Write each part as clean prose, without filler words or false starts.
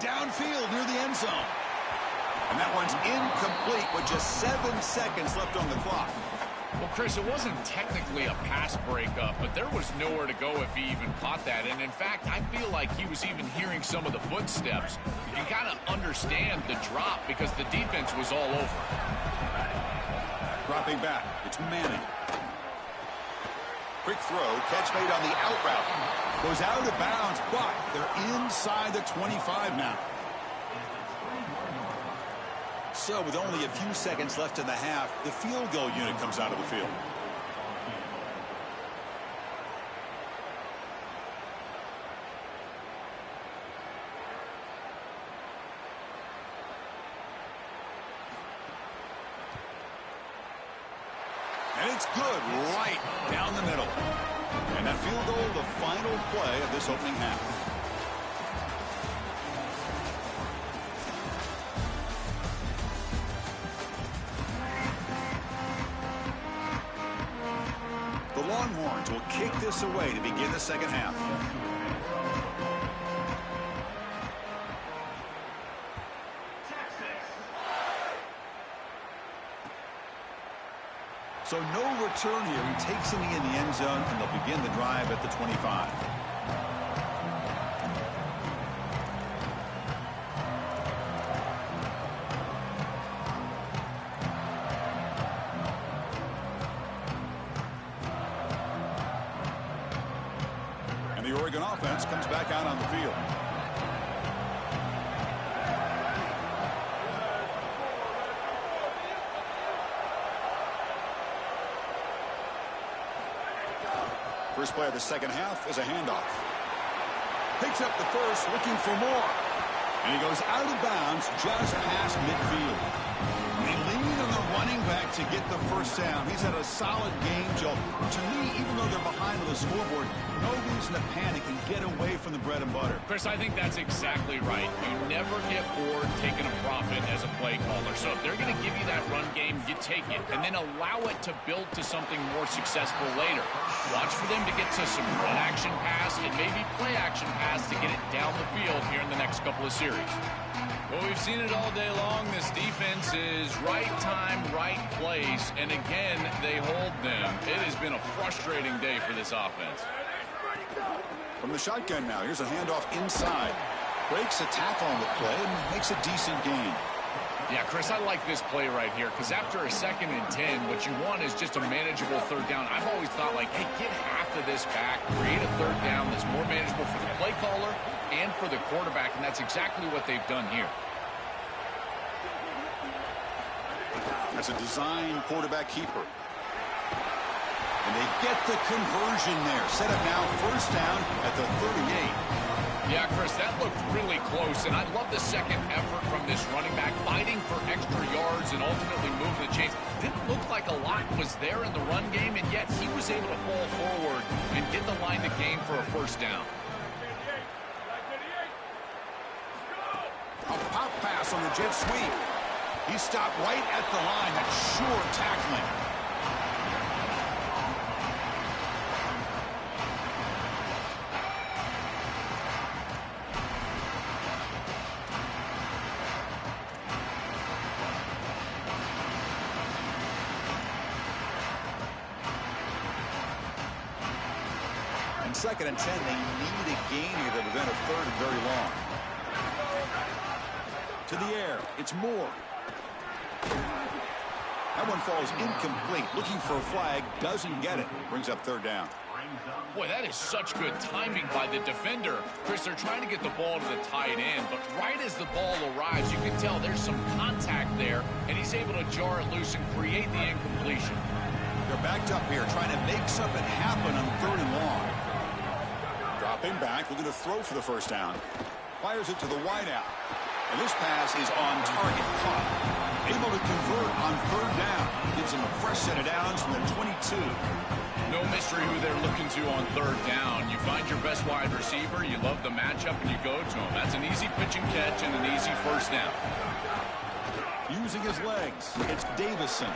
downfield near the end zone. And that one's incomplete with just 7 seconds left on the clock. Well, Chris, it wasn't technically a pass breakup, but there was nowhere to go if he even caught that. And, in fact, I feel like he was even hearing some of the footsteps. You can kind of understand the drop because the defense was all over. Dropping back, it's Manning. Quick throw, catch made on the out route. Goes out of bounds, but they're inside the 25 now. So with only a few seconds left in the half, the field goal unit comes out of the field. And it's good right down the middle. And that field goal, the final play of this opening half. The Longhorns will kick this away to begin the second half. So no return here. He takes it in the end zone, and they'll begin the drive at the 25. And the Oregon offense comes back out on the field. First play of the second half is a handoff. Picks up the first, looking for more. And he goes out of bounds just past midfield. They lean on the running back to get the first down. He's had a solid game, Joe. To me, even though they're behind on the scoreboard, no reason to panic and get away from the bread and butter. Chris, I think that's exactly right. You never get bored taking a profit as a play caller. So if they're going to give you that run game, you take it. And then allow it to build to something more successful later. Watch for them to get to some run action pass and maybe play action pass to get it down the field here in the next couple of series. Well, we've seen it all day long. This defense is right time, right place. And again, they hold them. It has been a frustrating day for this offense. From the shotgun now, here's a handoff inside. Breaks a tackle on the play and makes a decent gain. Yeah, Chris, I like this play right here because after a 2nd and 10, what you want is just a manageable third down. I've always thought, like, hey, get half of this back, create a third down that's more manageable for the play caller and for the quarterback, and that's exactly what they've done here. That's a design quarterback keeper. And they get the conversion there. Set up now, first down at the 38. Yeah, Chris, that looked really close, and I love the second effort from this running back, fighting for extra yards and ultimately moving the chains. Didn't look like a lot was there in the run game, and yet he was able to fall forward and get the line to gain for a first down. A pop pass on the jet sweep. He stopped right at the line. That's sure tackling. And 2nd and 10, they need a gain here to prevent a third and very long. To the air, it's Moore. That one falls incomplete. Looking for a flag, doesn't get it. Brings up third down. Boy, that is such good timing by the defender. Chris, they're trying to get the ball to the tight end, but right as the ball arrives, you can tell there's some contact there, and he's able to jar it loose and create the incompletion. They're backed up here, trying to make something happen on third and long. Dropping back, looking to throw for the first down. Fires it to the wideout. And this pass is on target, caught. Able to convert on third down. Gives him a fresh set of downs from the 22. No mystery who they're looking to on third down. You find your best wide receiver, you love the matchup, and you go to him. That's an easy pitch and catch and an easy first down. Using his legs, it's Davison.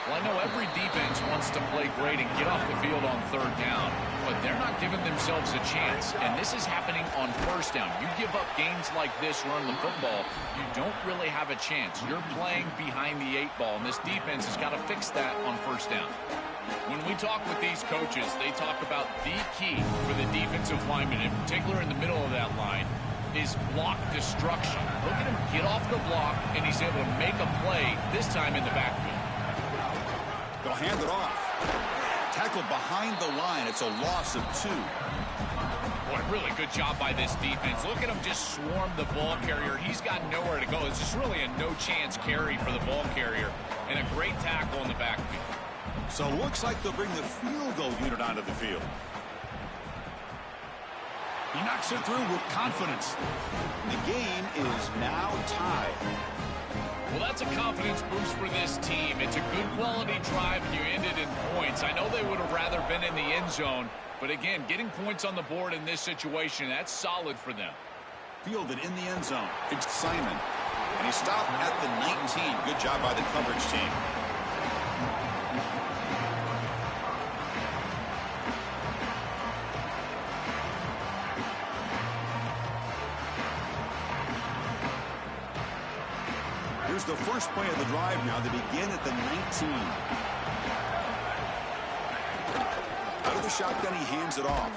Well, I know every defense wants to play great and get off the field on third down, but they're not giving themselves a chance, and this is happening on first down. You give up gains like this running the football, you don't really have a chance. You're playing behind the 8 ball, and this defense has got to fix that on first down. When we talk with these coaches, they talk about the key for the defensive lineman, in particular in the middle of that line, is block destruction. Look at him get off the block, and he's able to make a play, this time in the backfield. They'll hand it off. Tackled behind the line. It's a loss of 2. Boy, really good job by this defense. Look at him just swarm the ball carrier. He's got nowhere to go. It's just really a no-chance carry for the ball carrier, and a great tackle in the backfield. So it looks like they'll bring the field goal unit onto the field. He knocks it through with confidence. The game is now tied. Well, that's a confidence boost for this team. It's a good quality drive, and you ended in points. I know they would have rather been in the end zone, but again, getting points on the board in this situation, that's solid for them. Fielded in the end zone. It's Simon. And he stopped at the 19. Good job by the coverage team. Here's the first play of the drive now. They begin at the 19. Out of the shotgun, he hands it off.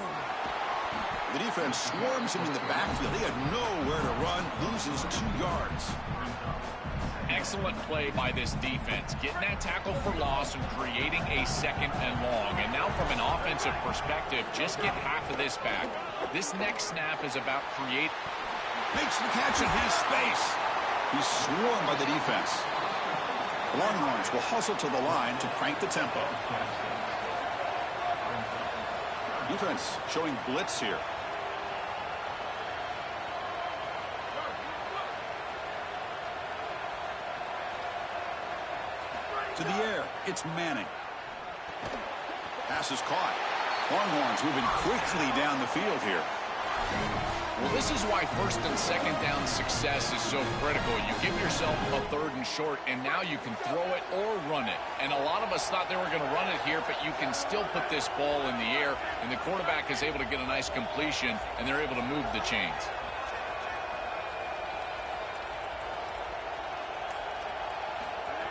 The defense swarms him in the backfield. He had nowhere to run, loses 2 yards. Excellent play by this defense, getting that tackle for loss and creating a 2nd and long. And now from an offensive perspective, just get half of this back. This next snap is about create. Makes the catch and has space. He's swarmed by the defense. Longhorns will hustle to the line to crank the tempo. Defense showing blitz here. To the air, it's Manning. Pass is caught. Longhorns moving quickly down the field here. Well, this is why 1st and 2nd down success is so critical. You give yourself a 3rd and short, and now you can throw it or run it. And a lot of us thought they were going to run it here, but you can still put this ball in the air, and the quarterback is able to get a nice completion, and they're able to move the chains.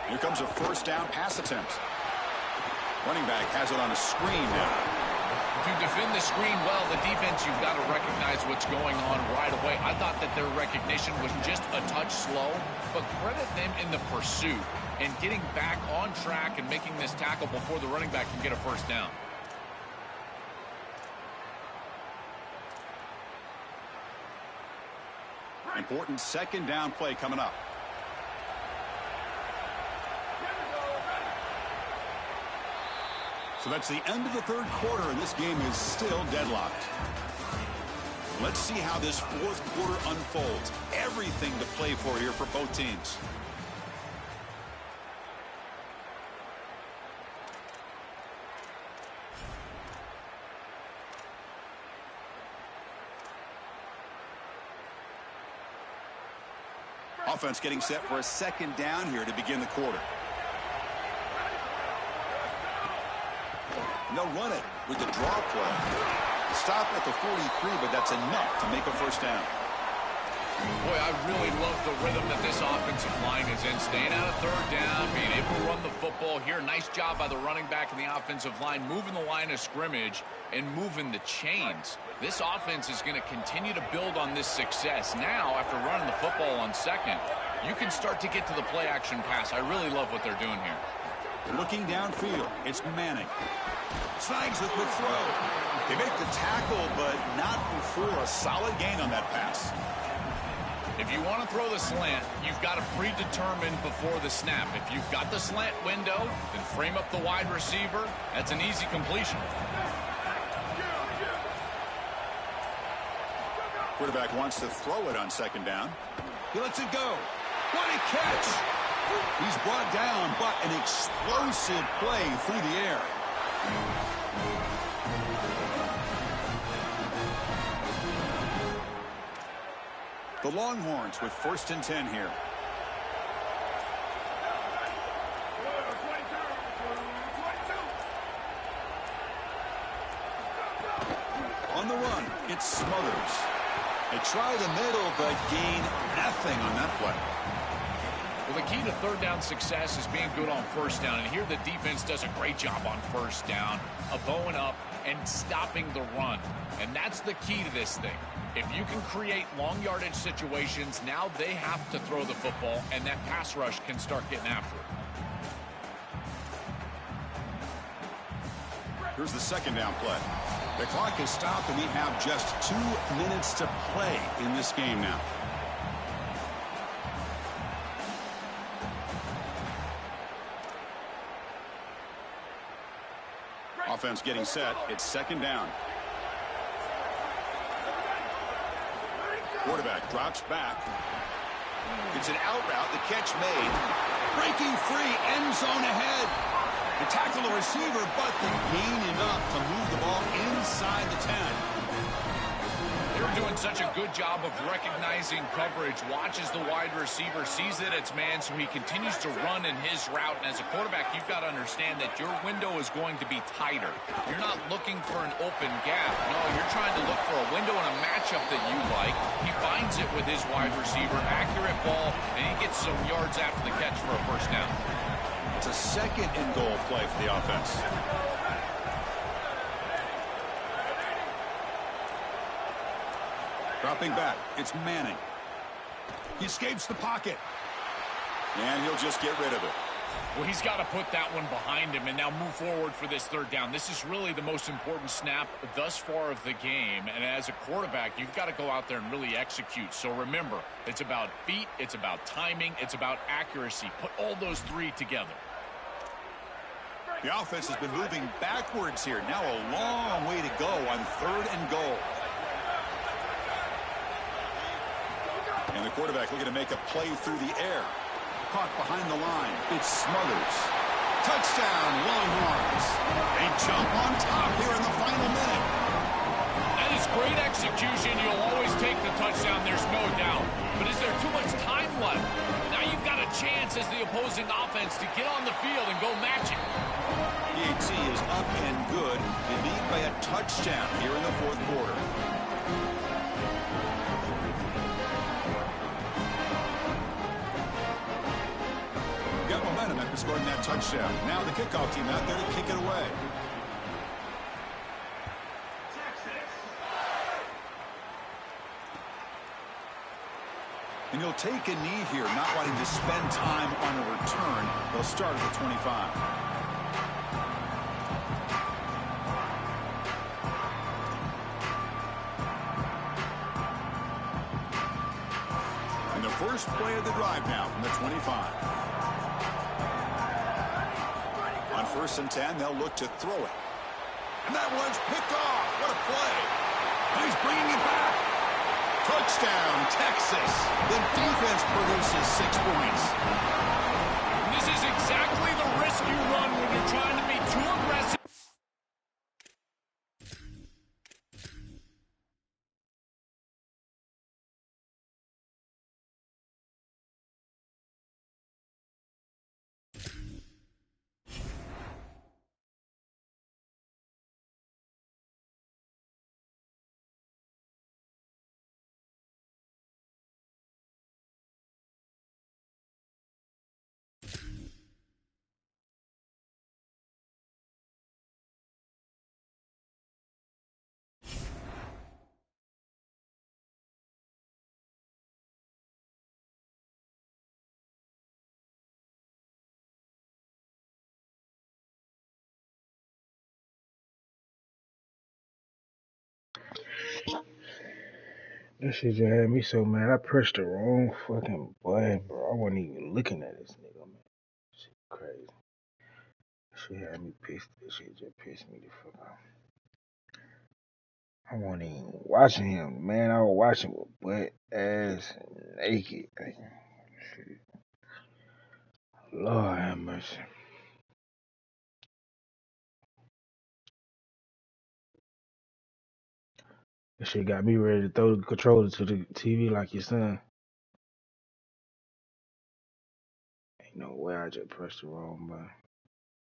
Here comes a 1st down pass attempt. Running back has it on a screen now. To defend the screen well, the defense, you've got to recognize what's going on right away. I thought that their recognition was just a touch slow, but credit them in the pursuit and getting back on track and making this tackle before the running back can get a 1st down. Important 2nd down play coming up. So that's the end of the 3rd quarter, and this game is still deadlocked. Let's see how this 4th quarter unfolds. Everything to play for here for both teams. Offense getting set for a 2nd down here to begin the quarter. And they'll run it with the draw play. Stop at the 43, but that's enough to make a 1st down. Boy, I really love the rhythm that this offensive line is in. Staying out of 3rd down, being able to run the football here. Nice job by the running back and the offensive line, moving the line of scrimmage and moving the chains. This offense is going to continue to build on this success. Now, after running the football on 2nd, you can start to get to the play-action pass. I really love what they're doing here. Looking downfield, it's Manning. Snags it with throw. They make the tackle, but not before a solid gain on that pass. If you want to throw the slant, you've got to predetermine before the snap. If you've got the slant window, then frame up the wide receiver. That's an easy completion. Quarterback wants to throw it on 2nd down. He lets it go. What a catch! He's brought down, but an explosive play through the air. The Longhorns with 1st and 10 here. It's Smothers. They try the middle, but gain nothing on that play. Well, the key to third down success is being good on first down. And here the defense does a great job on first down of bowing up and stopping the run. And that's the key to this thing. If you can create long yardage situations, now they have to throw the football, and that pass rush can start getting after it. Here's the second down play. The clock is stopped, and we have just 2 minutes to play in this game now. Offense getting set. It's second down. Quarterback drops back. It's an out route. The catch made. Breaking free. End zone ahead. They tackle the receiver, but they gain enough to move the ball inside the 10. They're doing such a good job of recognizing coverage. Watches the wide receiver, sees that it's man, so he continues to run in his route. And as a quarterback, you've got to understand that your window is going to be tighter. You're not looking for an open gap. No, you're trying to look for a window and a matchup that you like. He finds it with his wide receiver, accurate ball, and he gets some yards after the catch for a first down. It's a second and goal play for the offense. Dropping back, it's Manning. He escapes the pocket. And he'll just get rid of it. Well, he's got to put that one behind him and now move forward for this third down. This is really the most important snap thus far of the game. And as a quarterback, you've got to go out there and really execute. So remember, it's about feet, it's about timing, it's about accuracy. Put all those three together. The offense has been moving backwards here. Now a long way to go on third and goal. And the quarterback looking to make a play through the air. Caught behind the line. It's Smothers. Touchdown, Longhorns. They jump on top here in the final minute. That is great execution. You'll always take the touchdown, there's no doubt. But is there too much time left? Now you've got a chance as the opposing offense to get on the field and go match it. PAT is up and good. They lead by a touchdown here in the fourth quarter. Got momentum after scoring that touchdown. Now the kickoff team out there to kick it away. And he'll take a knee here, not wanting to spend time on a return. They'll start at the 25. And the first play of the drive now from the 25. On 1st and 10, they'll look to throw it. And that one's picked off. What a play. And he's bringing it back. Touchdown, Texas. The defense produces 6 points. This is exactly the risk you run when you're trying to be too aggressive. That shit just had me so mad. I pressed the wrong fucking button, bro. I wasn't even looking at this nigga, man. Shit crazy. Shit had me pissed. This shit just pissed me the fuck off. I wasn't even watching him, man. I was watching with butt ass naked. Shit. Lord have mercy. That shit got me ready to throw the controller to the TV like your son. Ain't no way I just pressed the wrong button.